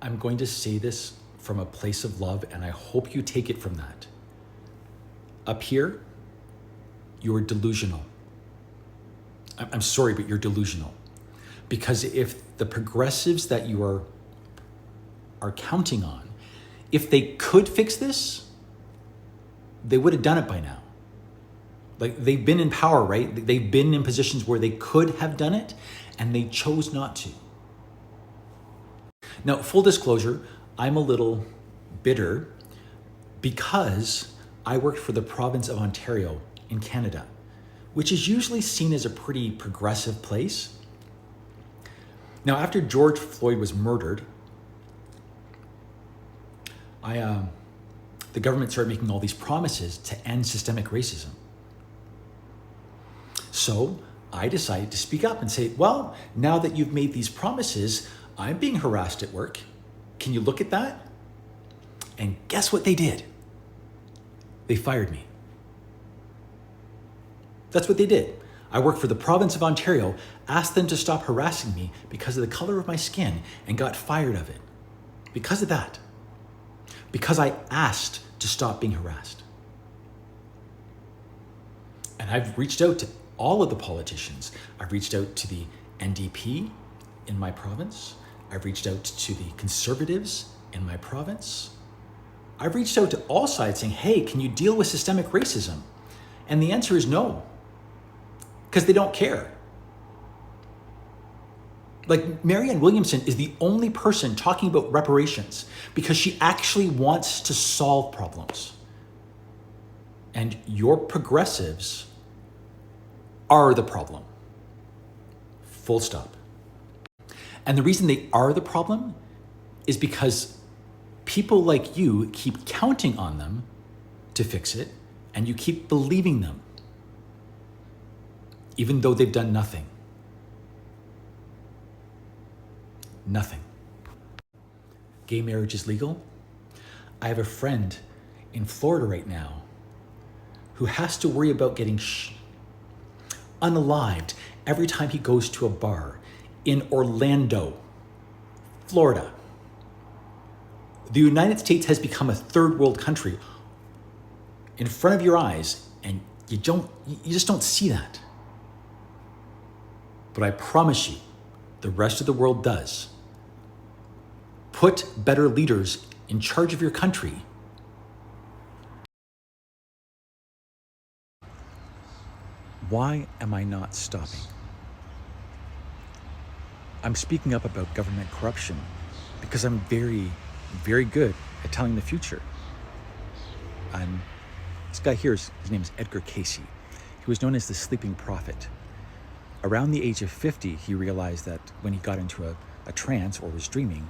I'm going to say this from a place of love, and I hope you take it from that. Up here, you're delusional. I'm sorry, but you're delusional. Because if the progressives that you are counting on, if they could fix this, they would have done it by now. Like, they've been in power, right? They've been in positions where they could have done it, and they chose not to. Now, full disclosure, I'm a little bitter because I worked for the province of Ontario in Canada, which is usually seen as a pretty progressive place. Now, after George Floyd was murdered, the government started making all these promises to end systemic racism. So I decided to speak up and say, well, now that you've made these promises, I'm being harassed at work. Can you look at that? And guess what they did? They fired me. That's what they did. I worked for the province of Ontario, asked them to stop harassing me because of the color of my skin, and got fired of it. Because of that. Because I asked to stop being harassed. And I've reached out to all of the politicians. I've reached out to the NDP in my province. I've reached out to the Conservatives in my province. I've reached out to all sides saying, hey, can you deal with systemic racism? And the answer is no, because they don't care. Like, Marianne Williamson is the only person talking about reparations because she actually wants to solve problems. And your progressives are the problem. Full stop. And the reason they are the problem is because people like you keep counting on them to fix it, and you keep believing them, even though they've done nothing. Nothing. Gay marriage is legal. I have a friend in Florida right now who has to worry about getting unalived every time he goes to a bar in Orlando, Florida. The United States has become a third world country in front of your eyes, and you just don't see that. But I promise you, the rest of the world does. Put better leaders in charge of your country. Why am I not stopping? I'm speaking up about government corruption because I'm very, very good at telling the future. This guy here, his name is Edgar Cayce. He was known as the sleeping prophet. Around the age of 50, he realized that when he got into a trance or was dreaming,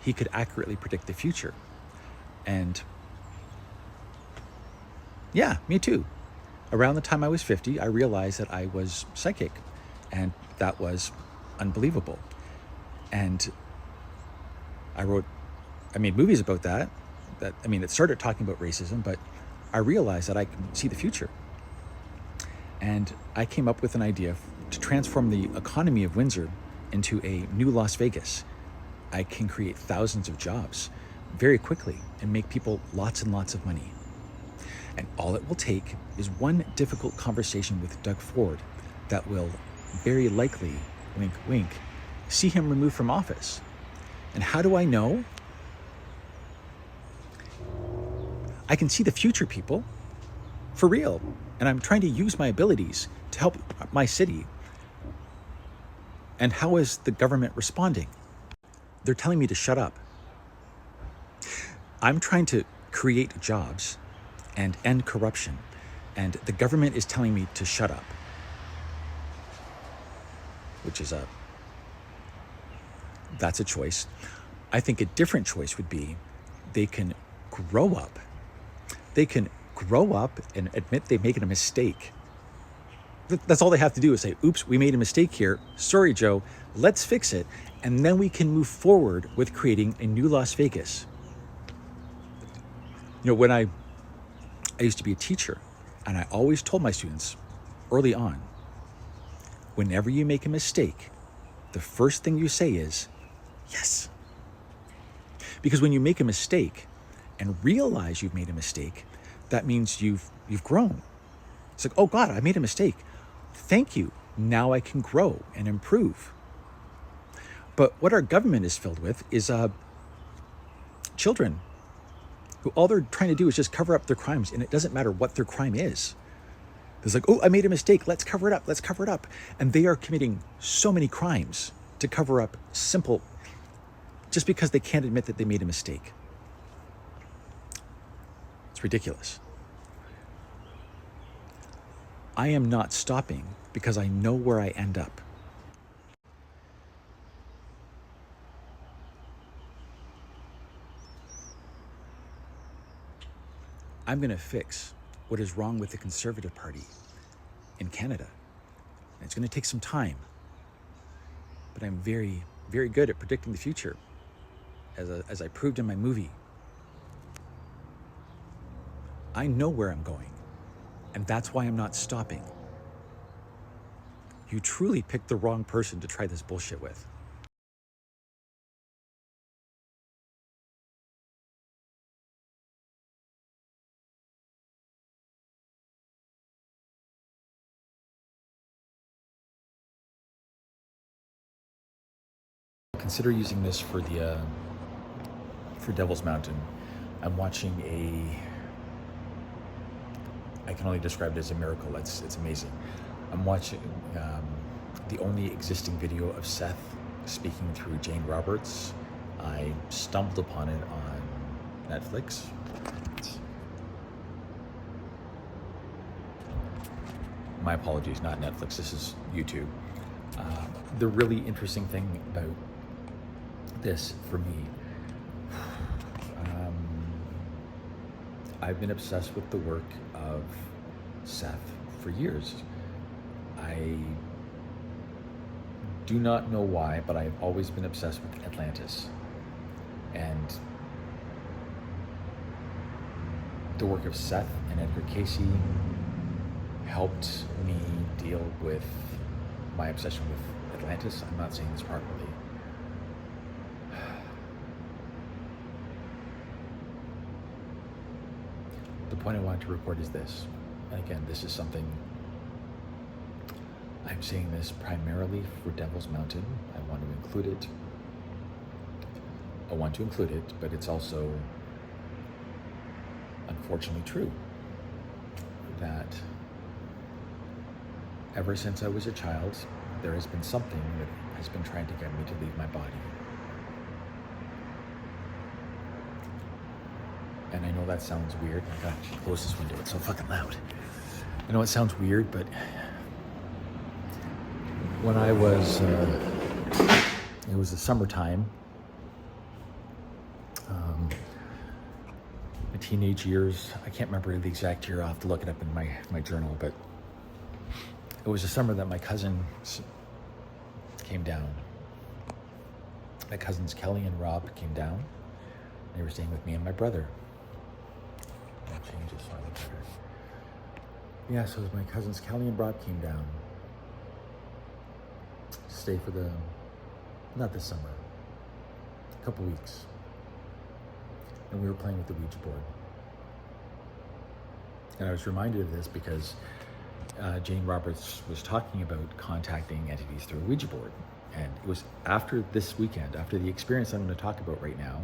he could accurately predict the future. And yeah, me too. Around the time I was 50, I realized that I was psychic, and that was unbelievable. And I made movies about that. It started talking about racism, but I realized that I can see the future. And I came up with an idea to transform the economy of Windsor into a new Las Vegas. I can create thousands of jobs very quickly and make people lots and lots of money. And all it will take is one difficult conversation with Doug Ford that will very likely, wink, wink, see him removed from office. And how do I know? I can see the future, people, for real. And I'm trying to use my abilities to help my city. And how is the government responding? They're telling me to shut up. I'm trying to create jobs and end corruption, and the government is telling me to shut up, which is that's a choice. I think a different choice would be they can grow up. They can grow up and admit they made a mistake. That's all they have to do is say, oops, we made a mistake here. Sorry, Joe, let's fix it. And then we can move forward with creating a new Las Vegas. When I used to be a teacher, and I always told my students early on, whenever you make a mistake, the first thing you say is, yes. Because when you make a mistake and realize you've made a mistake, that means you've grown. It's like, oh God, I made a mistake. Thank you. Now I can grow and improve. But what our government is filled with is children who all they're trying to do is just cover up their crimes, and it doesn't matter what their crime is. It's like, oh, I made a mistake. Let's cover it up. Let's cover it up. And they are committing so many crimes to cover up simple, just because they can't admit that they made a mistake. It's ridiculous. I am not stopping because I know where I end up. I'm going to fix what is wrong with the Conservative Party in Canada. And it's going to take some time. But I'm very, very good at predicting the future, as I proved in my movie. I know where I'm going, and that's why I'm not stopping. You truly picked the wrong person to try this bullshit with. Consider using this for Devil's Mountain. I'm watching I can only describe it as a miracle. It's amazing. I'm watching the only existing video of Seth speaking through Jane Roberts. I stumbled upon it on Netflix. My apologies, not Netflix. This is YouTube. The really interesting thing about this for me, I've been obsessed with the work of Seth for years. I do not know why, but I've always been obsessed with Atlantis. And the work of Seth and Edgar Casey helped me deal with my obsession with Atlantis. I'm not saying this properly. The point I wanted to record is this. And again, this is something, I'm saying this primarily for Devil's Mountain. I want to include it, but it's also unfortunately true that ever since I was a child, there has been something that has been trying to get me to leave my body. And I know that sounds weird. I gotta close this window, it's so fucking loud. I know it sounds weird, but when I was, it was the summertime, my teenage years, I can't remember the exact year, I'll have to look it up in my journal, but it was the summer that my cousin came down. My cousins Kelly and Rob came down. They were staying with me and my brother. I'll change this slightly better. Yeah, so my cousins Kelly and Rob came down to stay for not this summer, a couple weeks. And we were playing with the Ouija board. And I was reminded of this because Jane Roberts was talking about contacting entities through a Ouija board. And it was after this weekend, after the experience I'm going to talk about right now,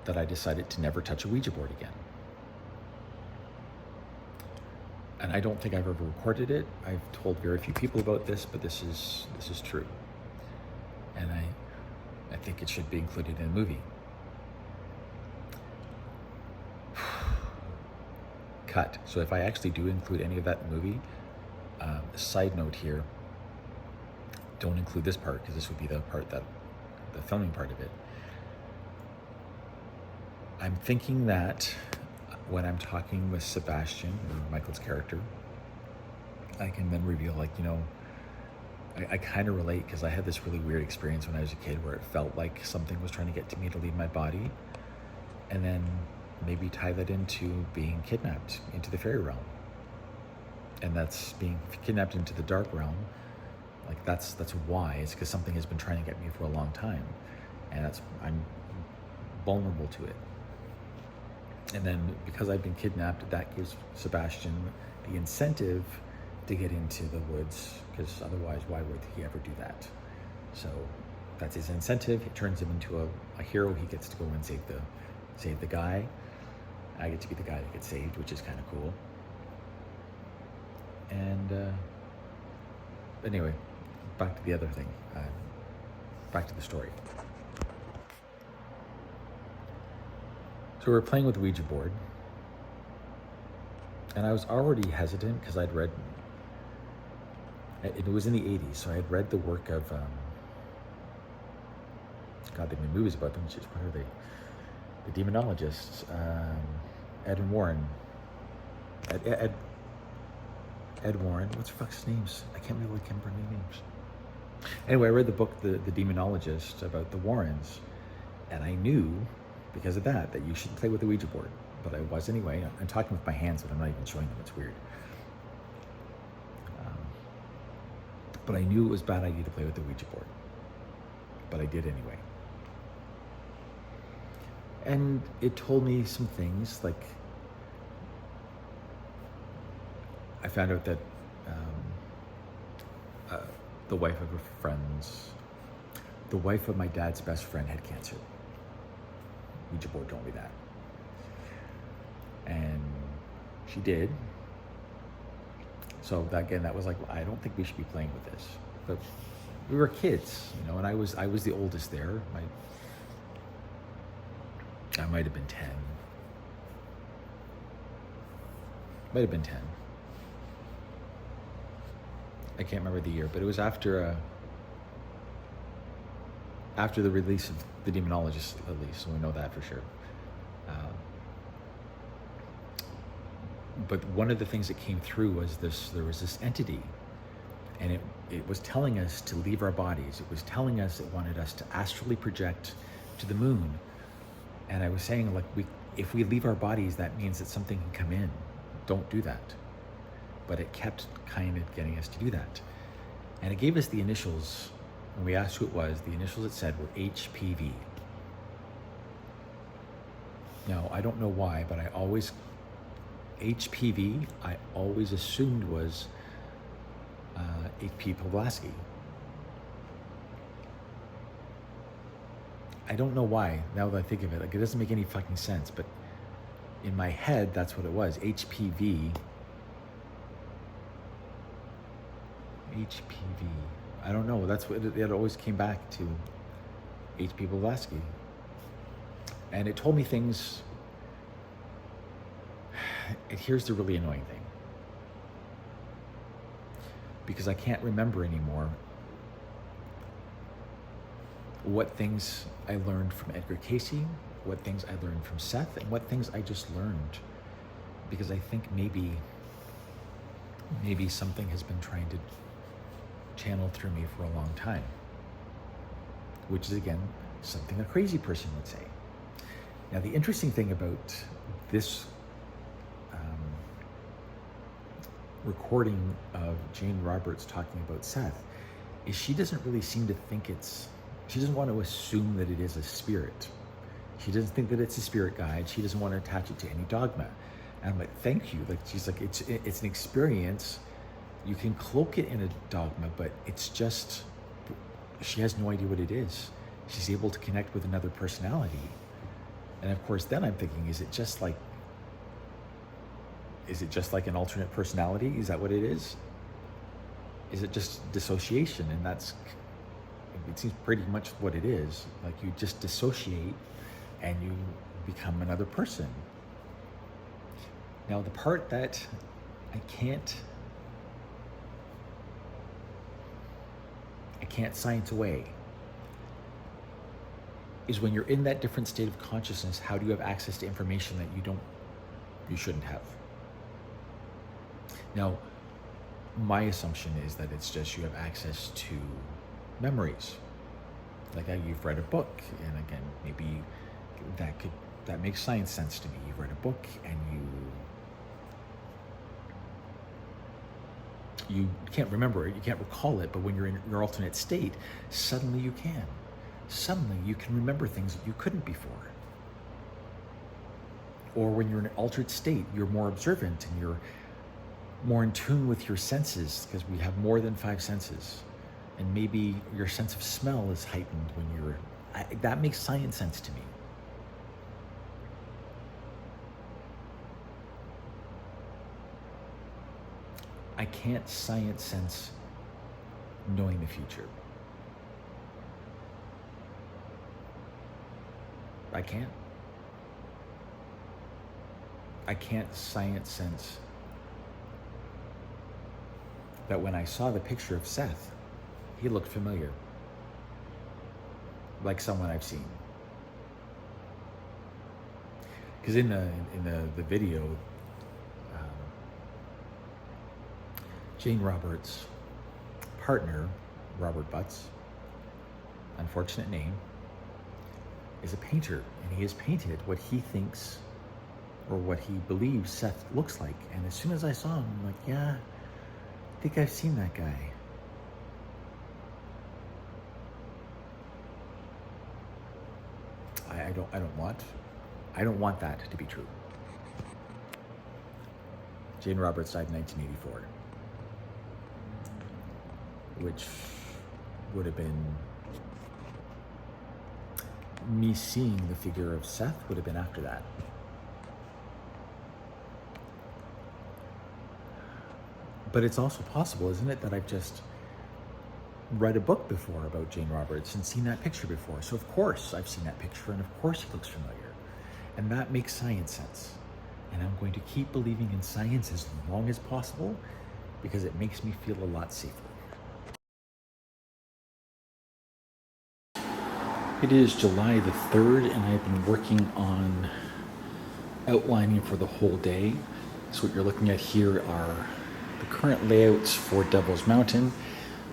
that I decided to never touch a Ouija board again. And I don't think I've ever recorded it. I've told very few people about this, but this is true. And I think it should be included in a movie. Cut. So if I actually do include any of that in the movie, side note here, don't include this part because this would be the filming part of it. I'm thinking that when I'm talking with Sebastian, or Michael's character, I can then reveal, I kind of relate because I had this really weird experience when I was a kid where it felt like something was trying to get to me to leave my body, and then maybe tie that into being kidnapped into the fairy realm. And that's being kidnapped into the dark realm. That's why. It's because something has been trying to get me for a long time. And I'm vulnerable to it. And then because I've been kidnapped, that gives Sebastian the incentive to get into the woods, because otherwise why would he ever do that? So that's his incentive. It turns him into a hero. He gets to go and save the guy. I get to be the guy that gets saved, which is kind of cool. And anyway, back to the other thing. Back to the story. So we were playing with the Ouija board, and I was already hesitant because I'd read, it was in the 80s, so I had read the work of, God, they've made movies about them, what are they? The demonologists, Ed and Warren. Ed Warren, what's the fuck's names? I can't remember any names. Anyway, I read the book, The Demonologist, about the Warrens, and I knew, because of that you should play with the Ouija board. But I was anyway. I'm talking with my hands, but I'm not even showing them. It's weird. But I knew it was a bad idea to play with the Ouija board. But I did anyway. And it told me some things, like I found out that the wife of my dad's best friend had cancer. Ouija board told me that. And she did. So that was like, well, I don't think we should be playing with this. But we were kids, and I was the oldest there. I might have been 10. Might have been 10. I can't remember the year, but it was after the release of The Demonologist, at least, so we know that for sure. But one of the things that came through was there was this entity, and it was telling us to leave our bodies. It was telling us it wanted us to astrally project to the moon. And I was saying, like, if we leave our bodies, that means that something can come in. Don't do that. But it kept kind of getting us to do that. And it gave us the initials. When we asked who it was, the initials it said were HPV. Now, I don't know why, but HPV, I always assumed was H.P. Blavatsky. I don't know why, now that I think of it. Like, it doesn't make any fucking sense, but in my head, that's what it was. HPV. I don't know. That's what it always came back to. H.P. Blavatsky. And it told me things. And here's the really annoying thing. Because I can't remember anymore what things I learned from Edgar Casey, what things I learned from Seth, and what things I just learned. Because I think maybe something has been trying to channel through me for a long time. Which is, again, something a crazy person would say. Now, the interesting thing about this recording of Jane Roberts talking about Seth is she doesn't really seem to think she doesn't want to assume that it is a spirit. She doesn't think that it's a spirit guide. She doesn't want to attach it to any dogma. And I'm like, thank you. Like, she's like, it's an experience. You can cloak it in a dogma, but it's just, she has no idea what it is. She's able to connect with another personality. And of course, then I'm thinking, is it just like an alternate personality? Is that what it is? Is it just dissociation? And it seems pretty much what it is. Like, you just dissociate and you become another person. Now, the part that I can't science away is when you're in that different state of consciousness, how do you have access to information that you shouldn't have? Now, my assumption is that it's just you have access to memories. Like, you've read a book, and again, maybe that makes science sense to me. You've read a book and you can't remember it, you can't recall it, but when you're in your alternate state, suddenly you can. Suddenly you can remember things that you couldn't before. Or when you're in an altered state, you're more observant and you're more in tune with your senses, because we have more than 5 senses. And maybe your sense of smell is heightened when you're... that makes science sense to me. I can't science sense knowing the future. I can't. I can't science sense that when I saw the picture of Seth, he looked familiar, like someone I've seen. Because in the video, Jane Roberts' partner, Robert Butts, unfortunate name, is a painter, and he has painted what he thinks or what he believes Seth looks like. And as soon as I saw him, I'm like, yeah, I think I've seen that guy. I don't want that to be true. Jane Roberts died in 1984, which would have been, me seeing the figure of Seth would have been after that. But it's also possible, isn't it, that I've just read a book before about Jane Roberts and seen that picture before. So of course I've seen that picture, and of course he looks familiar. And that makes science sense. And I'm going to keep believing in science as long as possible, because it makes me feel a lot safer. It is July the 3rd, and I've been working on outlining for the whole day. So what you're looking at here are the current layouts for Devil's Mountain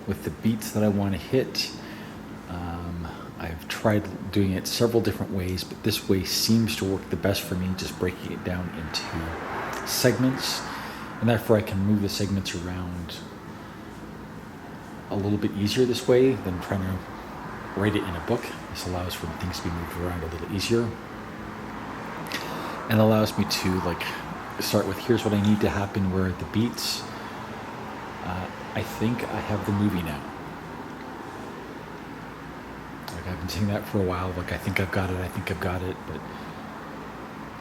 with the beats that I want to hit. I've tried doing it several different ways, but this way seems to work the best for me, just breaking it down into segments, and therefore I can move the segments around a little bit easier this way than trying to write it in a book. This allows for things to be moved around a little easier, and allows me to start with, here's what I need to happen, where are the beats. I think I have the movie now. I've been saying that for a while. I think I've got it, but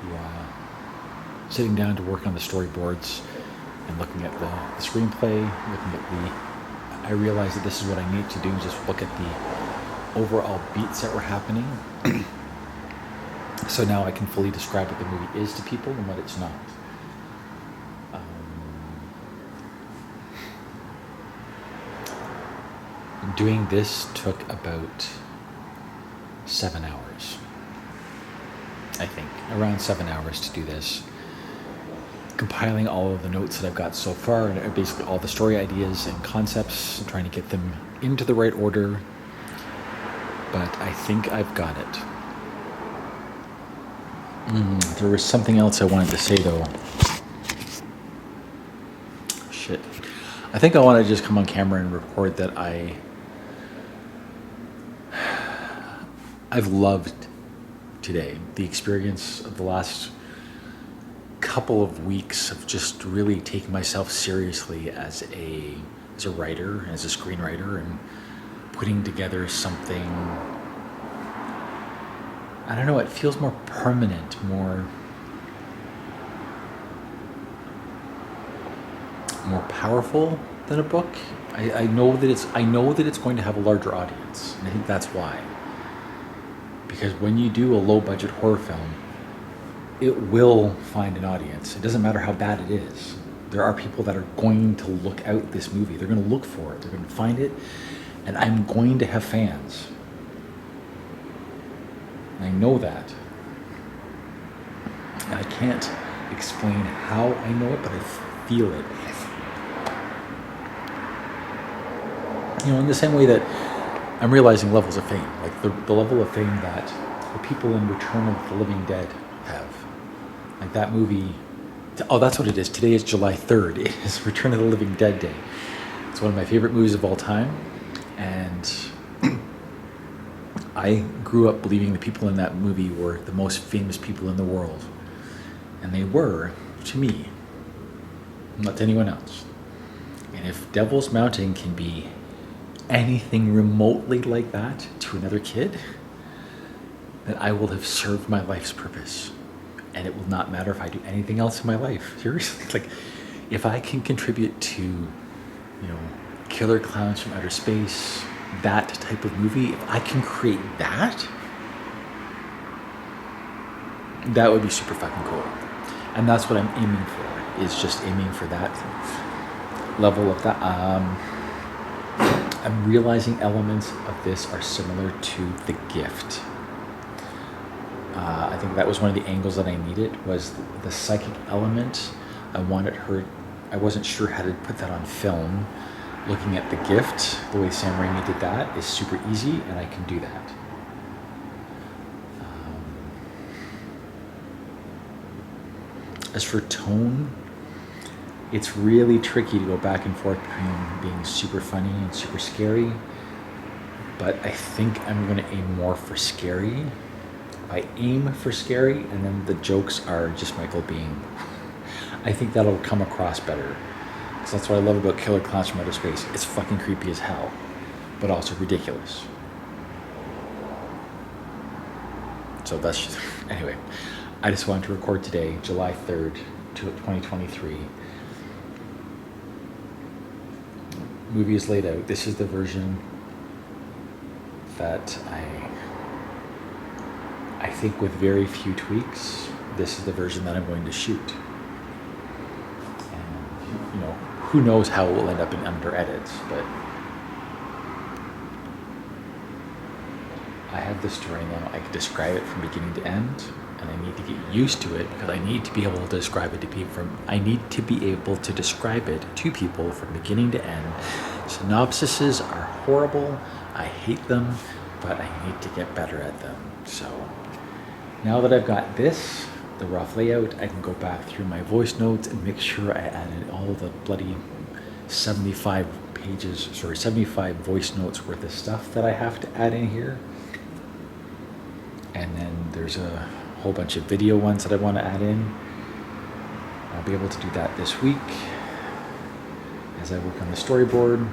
yeah, sitting down to work on the storyboards and looking at the screenplay, I realized that this is what I need to do, just look at the overall beats that were happening. So now I can fully describe what the movie is to people and what it's not. Doing this took about 7 hours. I think around 7 hours to do this. Compiling all of the notes that I've got so far, and basically all the story ideas and concepts, and trying to get them into the right order. But I think I've got it. There was something else I wanted to say though. Shit. I think I want to just come on camera and record that I've loved today. The experience of the last couple of weeks of just really taking myself seriously as a writer, as a screenwriter, and putting together something, I don't know, it feels more permanent, more powerful than a book. I know that it's going to have a larger audience, and I think that's why. Because when you do a low-budget horror film, it will find an audience. It doesn't matter how bad it is. There are people that are going to look out this movie. They're going to look for it. They're going to find it. And I'm going to have fans. I know that. And I can't explain how I know it, but I feel it. In the same way that I'm realizing levels of fame, like the level of fame that the people in Return of the Living Dead have. Like that movie, oh, that's what it is. Today is July 3rd. It is Return of the Living Dead Day. It's one of my favorite movies of all time. And I grew up believing the people in that movie were the most famous people in the world. And they were to me, not to anyone else. And if Devil's Mountain can be anything remotely like that to another kid, then I will have served my life's purpose. And it will not matter if I do anything else in my life. Seriously, like if I can contribute to, Killer Clowns from Outer Space, that type of movie, if I can create that, that would be super fucking cool. And that's what I'm aiming for, is just aiming for that level of that. I'm realizing elements of this are similar to The Gift. I think that was one of the angles that I needed, was the psychic element. I wasn't sure how to put that on film. Looking at The Gift, the way Sam Raimi did that is super easy, and I can do that. As for tone, it's really tricky to go back and forth between being super funny and super scary, but I think I'm going to aim more for scary. I aim for scary, and then the jokes are just Michael being. I think that'll come across better. Because that's what I love about Killer Clowns from Outer Space. It's fucking creepy as hell, but also ridiculous. So that's just, anyway, I just wanted to record today, July 3rd, 2023. Movie is laid out. This is the version that I think with very few tweaks, this is the version that I'm going to shoot. And, who knows how it will end up in under edits, but I have this story now. I can describe it from beginning to end, and I need to get used to it because I need to be able to describe it to people from beginning to end. Synopsises are horrible. I hate them, but I need to get better at them. So now that I've got this, the rough layout, I can go back through my voice notes and make sure I added all the bloody 75 voice notes worth of stuff that I have to add in here. And then there's a whole bunch of video ones that I want to add in. I'll be able to do that this week as I work on the storyboard.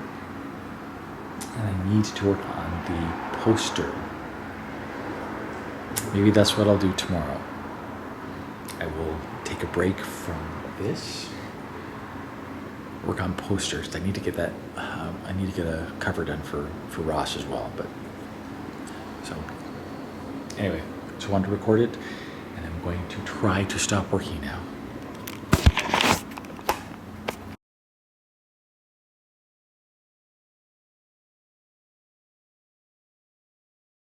And I need to work on the poster. Maybe that's what I'll do tomorrow. I will take a break from this, work on posters. I need to get that. I need to get a cover done for Ross as well. But so anyway, so I wanted to record it, and I'm going to try to stop working now.